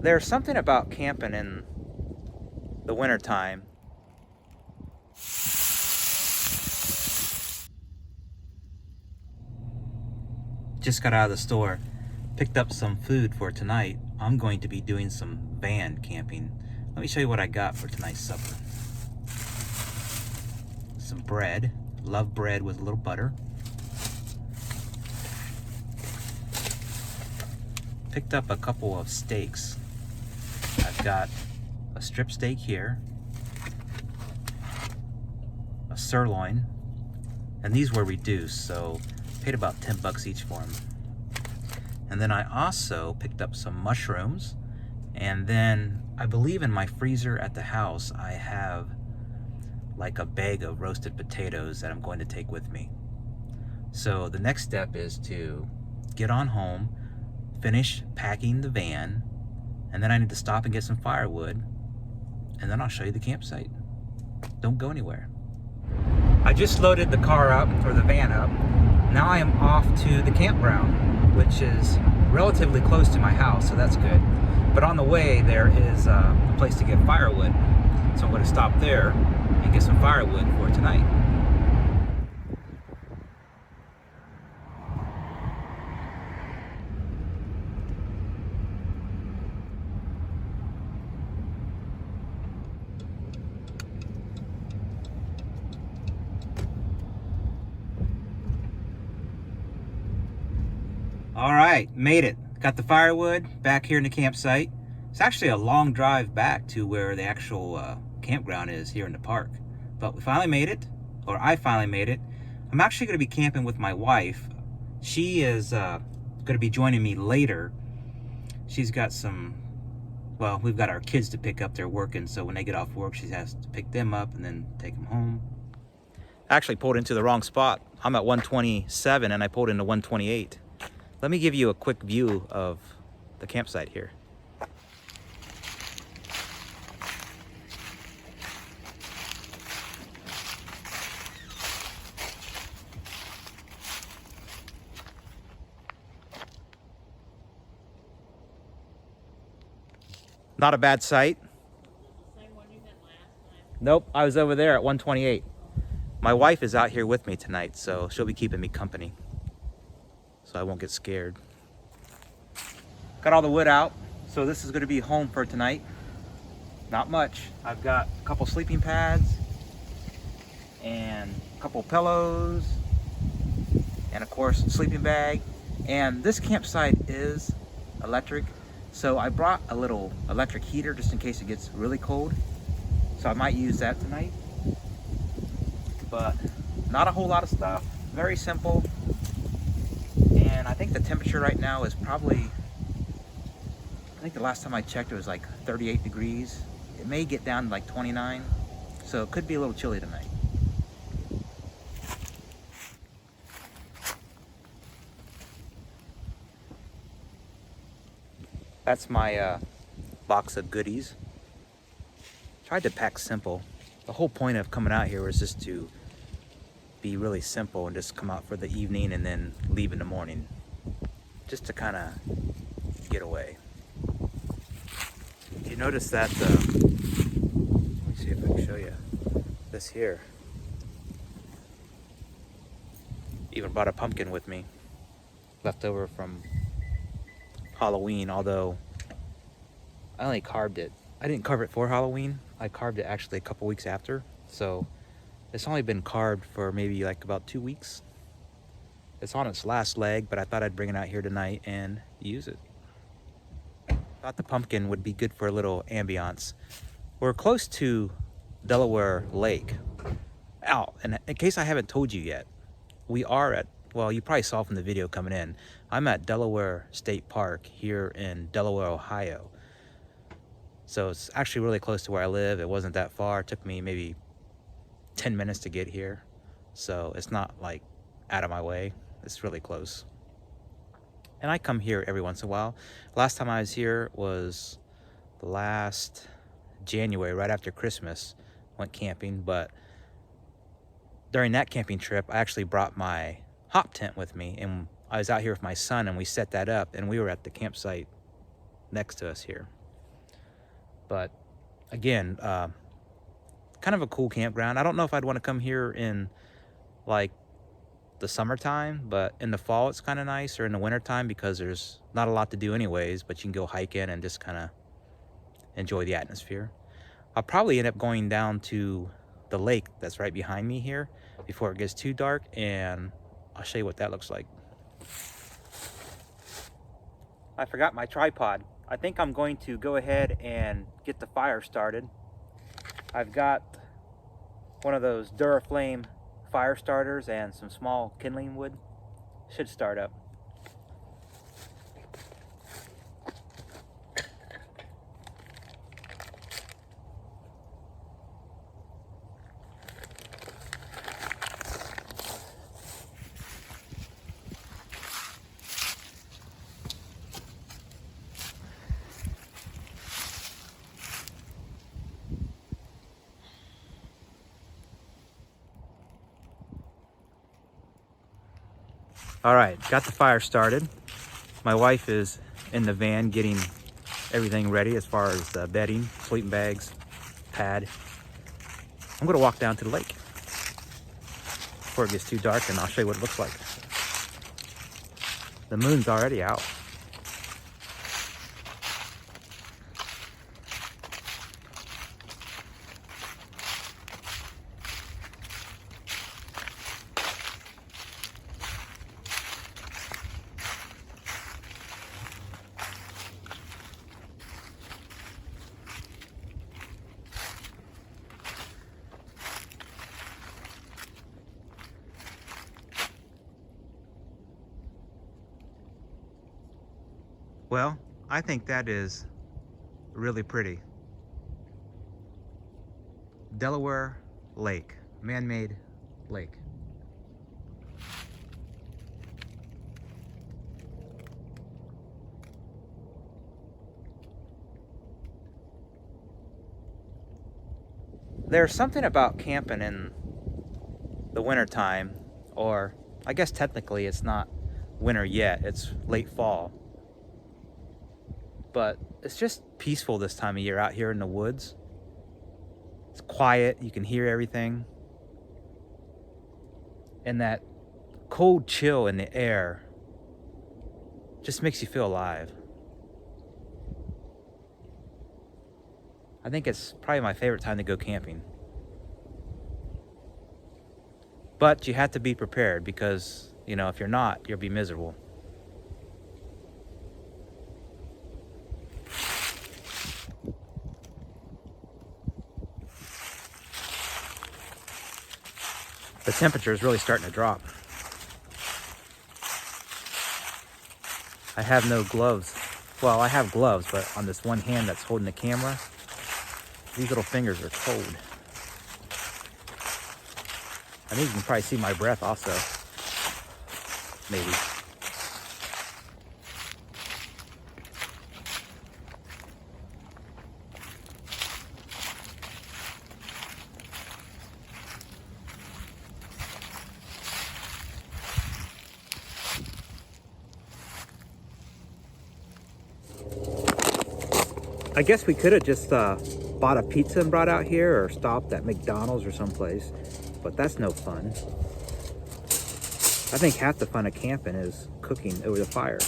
there's something about camping in the wintertime. Just got out of the store, picked up some food for tonight. I'm going to be doing some van camping. Let me show you what I got for tonight's supper. Some bread. Love bread with a little butter. Picked up a couple of steaks. I've got a strip steak here, a sirloin, and these were reduced, so paid about 10 bucks each for them. And then I also picked up some mushrooms, and then I believe in my freezer at the house I have like a bag of roasted potatoes that I'm going to take with me. So the next step is to get on home, finish packing the van, and then I need to stop and get some firewood, and then I'll show you the campsite. Don't go anywhere. I just loaded the car up, or the van up. Now I am off to the campground, which is relatively close to my house, so that's good. But on the way, there is a place to get firewood. So I'm going to stop there and get some firewood for tonight. All right, made it. Got the firewood back here in the campsite. It's actually a long drive back to where the actual campground is here in the park. But we finally made it, or I finally made it. I'm actually going to be camping with my wife. She is going to be joining me later. She's got some, well, we've got our kids to pick up. They're working, so when they get off work, she has to pick them up and then take them home. I actually pulled into the wrong spot. I'm at 127 and I pulled into 128. Let me give you a quick view of the campsite here. Not a bad site. Same one you had last time. Nope, I was over there at 128. My wife is out here with me tonight, so she'll be keeping me company, so I won't get scared. Got all the wood out, so this is going to be home for tonight. Not much. I've got a couple sleeping pads and a couple pillows and of course a sleeping bag. And this campsite is electric, so I brought a little electric heater just in case it gets really cold. So I might use that tonight. But not a whole lot of stuff. Very simple. And I think the temperature right now is probably, I think the last time I checked it was like 38 degrees. It may get down to like 29, so it could be a little chilly tonight. That's my box of goodies. Tried to pack simple. The whole point of coming out here was just to be really simple and just come out for the evening and then leave in the morning, just to kind of get away. You notice that let me see if I can show you this here. Even brought a pumpkin with me, left over from Halloween, although I only carved it. I didn't carve it for Halloween. I carved it actually a couple weeks after, so it's only been carved for maybe like about 2 weeks. It's on its last leg, but I thought I'd bring it out here tonight and use it. Thought the pumpkin would be good for a little ambiance. We're close to Delaware Lake. And in case I haven't told you yet, we are at, well, you probably saw from the video coming in, I'm at Delaware State Park here in Delaware, Ohio. So it's actually really close to where I live. It wasn't that far. It took me maybe 10 minutes to get here. So it's not like out of my way. It's really close. And I come here every once in a while. Last time I was here was last January, right after Christmas. Went camping, but during that camping trip, I actually brought my hop tent with me, and I was out here with my son, and we set that up, and we were at the campsite next to us here. But again, kind of a cool campground. I don't know if I'd want to come here in like the summertime, but in the fall it's kind of nice, or in the wintertime, because there's not a lot to do anyways, but you can go hiking and just kind of enjoy the atmosphere. I'll probably end up going down to the lake that's right behind me here before it gets too dark, and I'll show you what that looks like. I forgot my tripod. I think I'm going to go ahead and get the fire started. I've got one of those Duraflame fire starters and some small kindling wood. Should start up. All right, got the fire started. My wife is in the van getting everything ready as far as bedding, sleeping bags, pad. I'm gonna walk down to the lake before it gets too dark, and I'll show you what it looks like. The moon's already out. Well, I think that is really pretty. Delaware Lake, man-made lake. There's something about camping in the wintertime, or I guess technically it's not winter yet, it's late fall. But it's just peaceful this time of year out here in the woods. It's quiet, you can hear everything. And that cold chill in the air just makes you feel alive. I think it's probably my favorite time to go camping. But you have to be prepared, because, you know, if you're not, you'll be miserable. The temperature is really starting to drop. I have no gloves. Well, I have gloves, but on this one hand that's holding the camera, these little fingers are cold. I think you can probably see my breath also. Maybe. I guess we could have just bought a pizza and brought out here, or stopped at McDonald's or someplace, but that's no fun. I think half the fun of camping is cooking over the fire.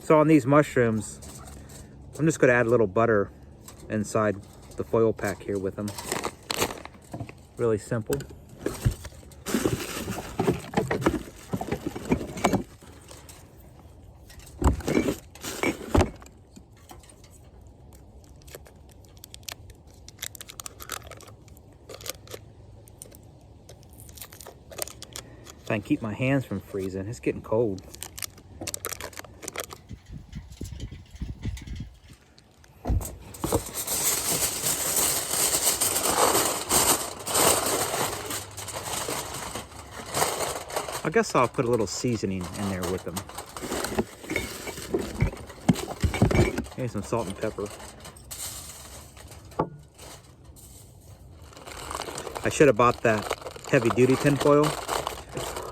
So on these mushrooms, I'm just going to add a little butter inside the foil pack here with them. Really simple. If I can keep my hands from freezing, it's getting cold. I guess I'll put a little seasoning in there with them. Maybe some salt and pepper. I should have bought that heavy duty tinfoil.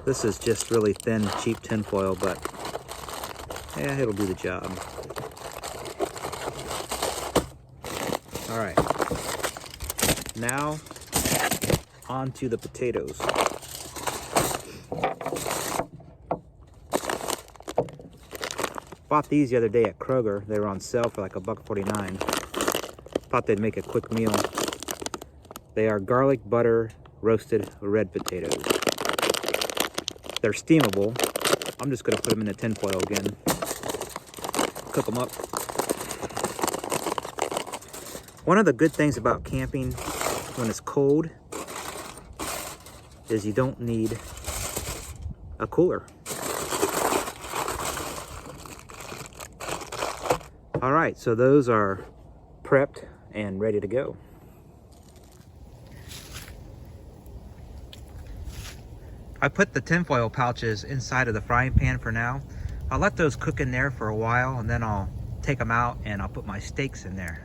This is just really thin, cheap tinfoil, but yeah, it'll do the job. All right, now on to the potatoes. Bought these the other day at Kroger. They were on sale for like $1.49. Thought they'd make a quick meal. They are garlic butter roasted red potatoes. They're steamable. I'm just gonna put them in the tinfoil again. Cook them up. One of the good things about camping when it's cold is you don't need a cooler. All right, so those are prepped and ready to go. I put the tinfoil pouches inside of the frying pan for now. I'll let those cook in there for a while, and then I'll take them out and I'll put my steaks in there.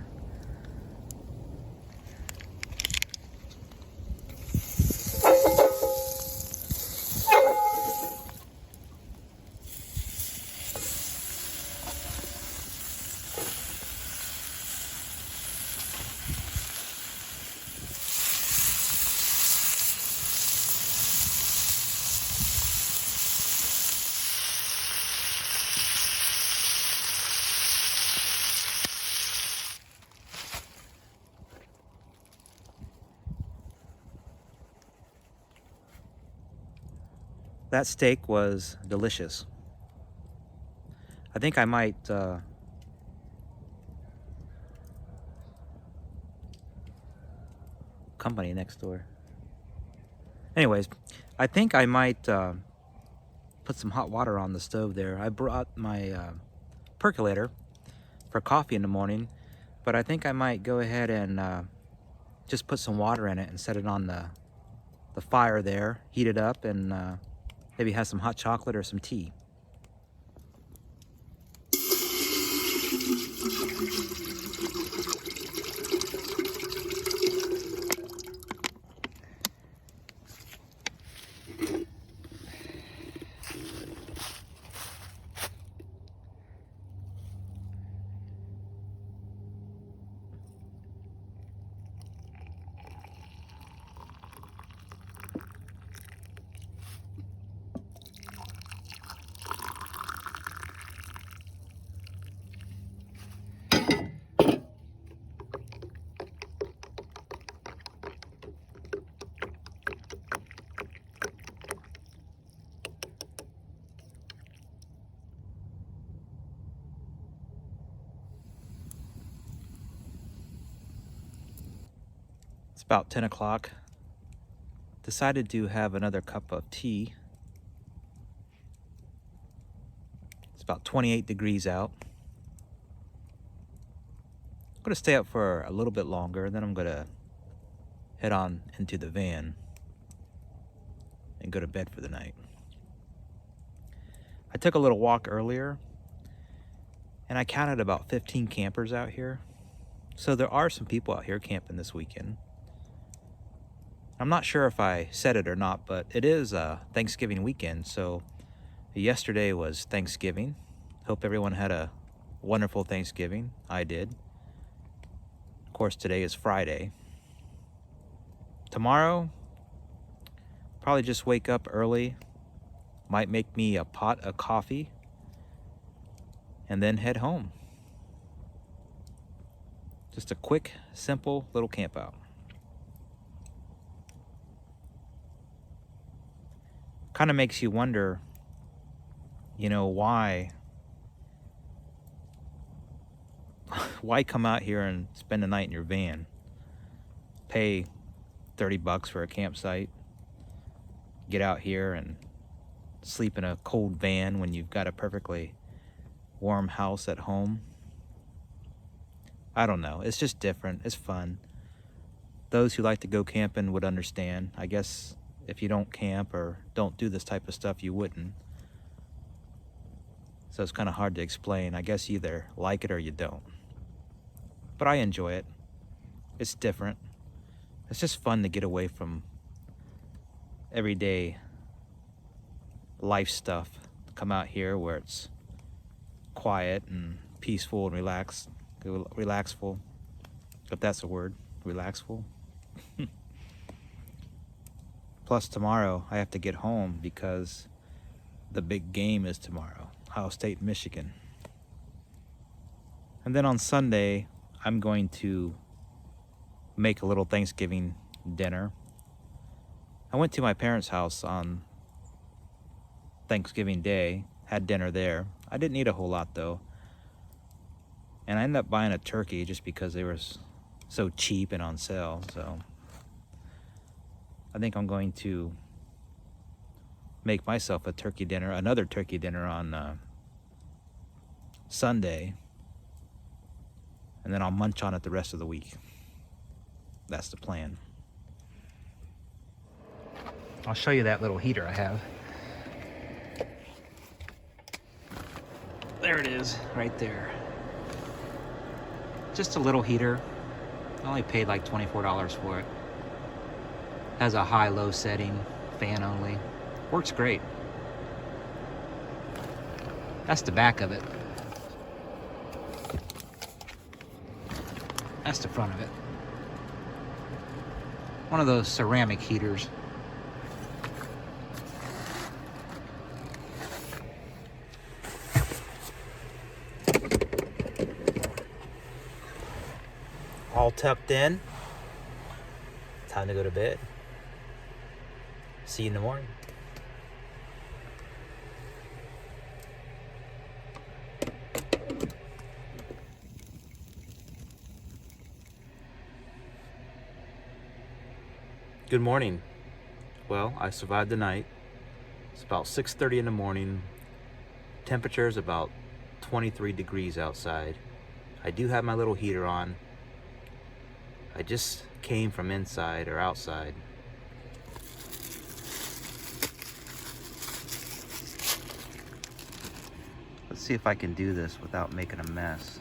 That steak was delicious. I think I might company next door. Anyways, I think I might put some hot water on the stove there. I brought my percolator for coffee in the morning, but I think I might go ahead and just put some water in it and set it on the fire there, heat it up, and maybe have some hot chocolate or some tea. It's about 10 o'clock. Decided to have another cup of tea. It's about 28 degrees out. I'm gonna stay up for a little bit longer, then I'm gonna head on into the van and go to bed for the night. I took a little walk earlier and I counted about 15 campers out here. So there are some people out here camping this weekend. I'm not sure if I said it or not, but it is Thanksgiving weekend, so yesterday was Thanksgiving. Hope everyone had a wonderful Thanksgiving. I did. Of course, today is Friday. Tomorrow, probably just wake up early, might make me a pot of coffee, and then head home. Just a quick, simple little camp out. Kind of makes you wonder, why come out here and spend the night in your van, pay $30 for a campsite, get out here and sleep in a cold van when you've got a perfectly warm house at home. I don't know, it's just different, it's fun. Those who like to go camping would understand. I guess if you don't camp or don't do this type of stuff, you wouldn't. So it's kind of hard to explain. I guess you either like it or you don't. But I enjoy it. It's different. It's just fun to get away from everyday life stuff to come out here where it's quiet and peaceful and relaxful, if that's a word, relaxful. Plus tomorrow I have to get home because the big game is tomorrow, Ohio State, Michigan. And then on Sunday, I'm going to make a little Thanksgiving dinner. I went to my parents' house on Thanksgiving Day, had dinner there. I didn't eat a whole lot though. And I ended up buying a turkey just because they were so cheap and on sale. So I think I'm going to make myself a turkey dinner, another turkey dinner on Sunday. And then I'll munch on it the rest of the week. That's the plan. I'll show you that little heater I have. There it is, right there. Just a little heater. I only paid like $24 for it. Has a high-low setting, fan only. Works great. That's the back of it. That's the front of it. One of those ceramic heaters. All tucked in. Time to go to bed. See you in the morning. Good morning. Well, I survived the night. It's about 6:30 in the morning. Temperature is about 23 degrees outside. I do have my little heater on. I just came from inside or outside. Let's see if I can do this without making a mess.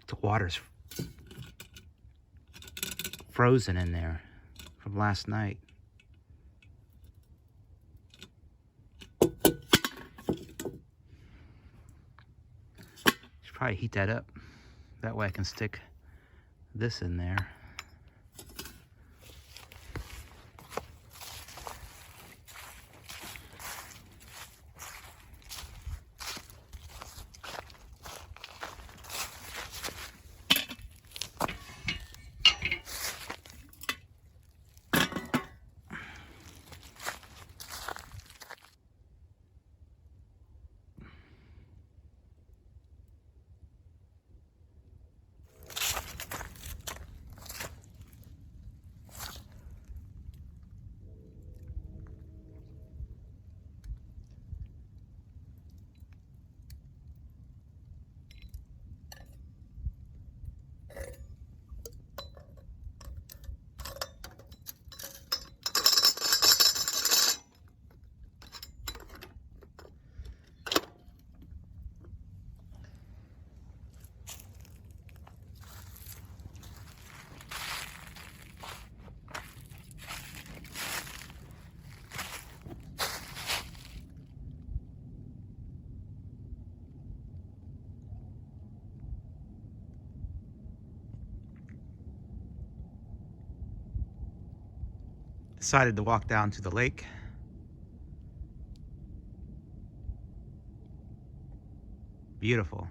The water's frozen in there from last night. Should probably heat that up. That way I can stick this in there. Decided to walk down to the lake. Beautiful.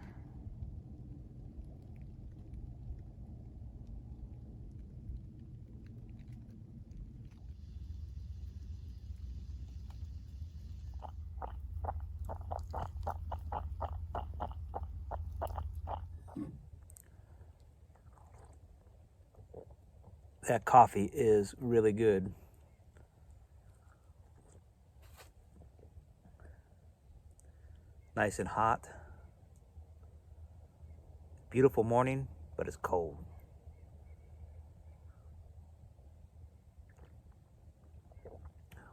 That coffee is really good. Nice and hot. Beautiful morning, but it's cold.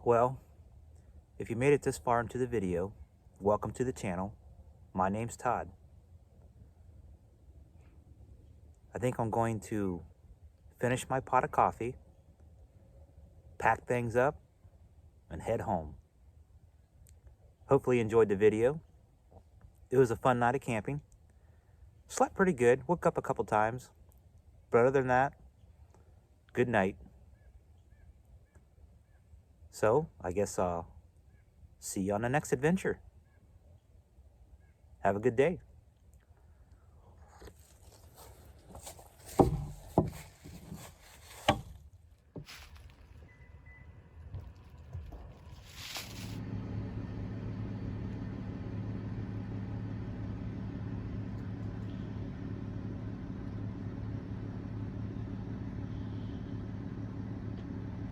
Well, if you made it this far into the video, welcome to the channel. My name's Todd. I think I'm going to finish my pot of coffee, pack things up, and head home. Hopefully you enjoyed the video. It was a fun night of camping. Slept pretty good, woke up a couple times. But other than that, good night. So, I guess I'll see you on the next adventure. Have a good day.